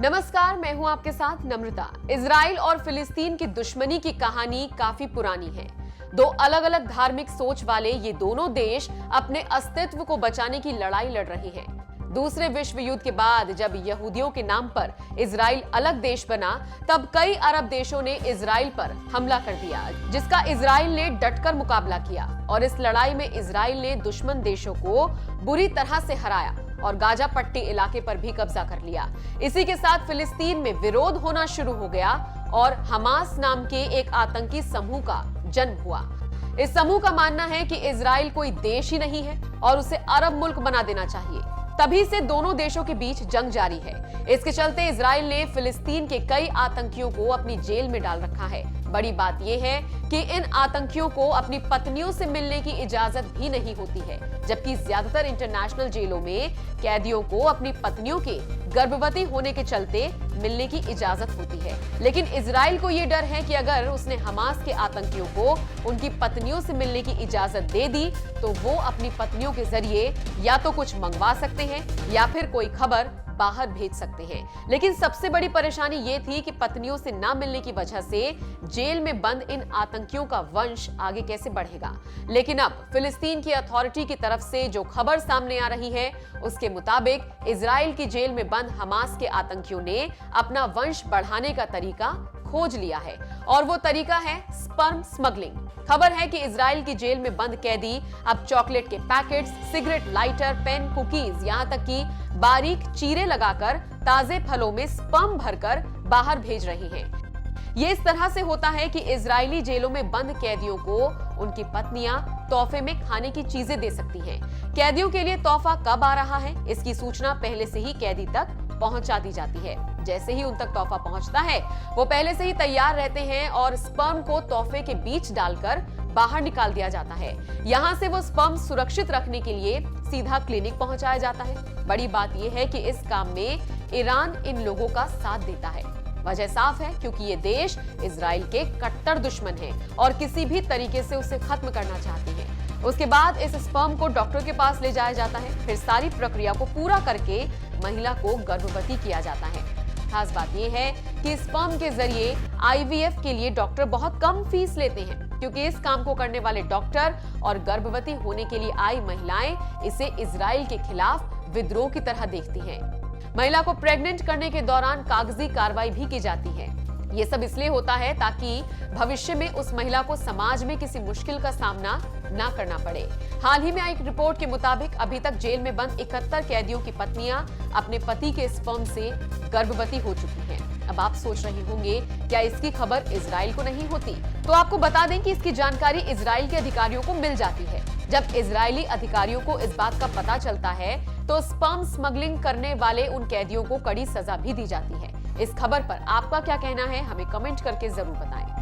नमस्कार, मैं हूं आपके साथ नम्रता। इजराइल और फिलिस्तीन की दुश्मनी की कहानी काफी पुरानी है। दो अलग अलग धार्मिक सोच वाले ये दोनों देश अपने अस्तित्व को बचाने की लड़ाई लड़ रहे हैं। दूसरे विश्व युद्ध के बाद जब यहूदियों के नाम पर इजराइल अलग देश बना, तब कई अरब देशों ने इजराइल पर हमला कर दिया, जिसका इजराइल ने डटकर मुकाबला किया और इस लड़ाई में इजराइल ने दुश्मन देशों को बुरी तरह से हराया और गाजा पट्टी इलाके पर भी कब्जा कर लिया। इसी के साथ फिलिस्तीन में विरोध होना शुरू हो गया और हमास नाम के एक आतंकी समूह का जन्म हुआ। इस समूह का मानना है कि इजराइल कोई देश ही नहीं है और उसे अरब मुल्क बना देना चाहिए। तभी से दोनों देशों के बीच जंग जारी है। इसके चलते इजराइल ने फिलिस्तीन के कई आतंकियों को अपनी जेल में डाल रखा है। बड़ी बात यह है कि इन आतंकियों को अपनी पत्नियों से मिलने की इजाजत भी नहीं होती है, जबकि ज्यादातर इंटरनेशनल जेलों में कैदियों को अपनी पत्नियों के गर्भवती होने के चलते मिलने की इजाजत होती है। लेकिन इजराइल को यह डर है कि अगर उसने हमास के आतंकियों को उनकी पत्नियों से मिलने की इजाजत दे दी तो वो अपनी पत्नियों के जरिए या तो कुछ मंगवा सकते हैं या फिर कोई खबर बाहर भेज सकते हैं। लेकिन सबसे बड़ी परेशानी ये थी कि पत्नियों से ना मिलने की वजह से जेल में बंद इन आतंकियों का वंश आगे कैसे बढ़ेगा। लेकिन अब फिलिस्तीन की अथॉरिटी की तरफ से जो खबर सामने आ रही है, उसके मुताबिक इजराइल की जेल में बंद हमास के आतंकियों ने अपना वंश बढ़ाने का तरीका खोज लिया है और वो तरीका है स्पर्म स्मगलिंग। खबर है कि इजराइल की जेल में बंद कैदी अब चॉकलेट के packets, cigarette lighter, pen, cookies, यहाँ तक कि बारीक चीरे लगाकर ताजे फलों में स्पर्म भरकर बाहर भेज रहे हैं। ये इस तरह से होता है कि इजरायली जेलों में बंद कैदियों को उनकी पत्नियां तोहफे में खाने की चीजें दे सकती हैं। कैदियों के लिए तोहफा कब आ रहा है, इसकी सूचना पहले से ही कैदी तक पहुंचा दी जाती है। जैसे ही उन तक तोहफा पहुंचता है, वो पहले से ही तैयार रहते हैं और स्पर्म को तोहफे के बीच डालकर बाहर निकाल दिया जाता है। यहाँ से वो स्पर्म सुरक्षित रखने के लिए सीधा क्लिनिक पहुंचाया जाता है। बड़ी बात यह है कि इस काम में ईरान इन लोगों का साथ देता है। वजह साफ है, क्योंकि ये देश इजराइल के कट्टर दुश्मन हैं और किसी भी तरीके से उसे खत्म करना चाहते हैं। उसके बाद इस स्पर्म को डॉक्टर के पास ले जाया जाता है, फिर सारी प्रक्रिया को पूरा करके महिला को गर्भवती किया जाता है। खास बात यह है कि स्पर्म के जरिए आईवीएफ के लिए डॉक्टर बहुत कम फीस लेते हैं, क्योंकि इस काम को करने वाले डॉक्टर और गर्भवती होने के लिए आई महिलाएं इसे इजराइल के खिलाफ विद्रोह की तरह देखती हैं। महिला को प्रेग्नेंट करने के दौरान कागजी कार्रवाई भी की जाती है। ये सब इसलिए होता है ताकि भविष्य में उस महिला को समाज में किसी मुश्किल का सामना ना करना पड़े। हाल ही में आई एक रिपोर्ट के मुताबिक अभी तक जेल में बंद 71 कैदियों की पत्नियां अपने पति के स्पर्म से गर्भवती हो चुकी हैं। अब आप सोच रहे होंगे, क्या इसकी खबर इजराइल को नहीं होती? तो आपको बता दें कि इसकी जानकारी इजराइल के अधिकारियों को मिल जाती है। जब इजरायली अधिकारियों को इस बात का पता चलता है तो स्पर्म स्मगलिंग करने वाले उन कैदियों को कड़ी सजा भी दी जाती है। इस खबर पर आपका क्या कहना है, हमें कमेंट करके जरूर बताएं।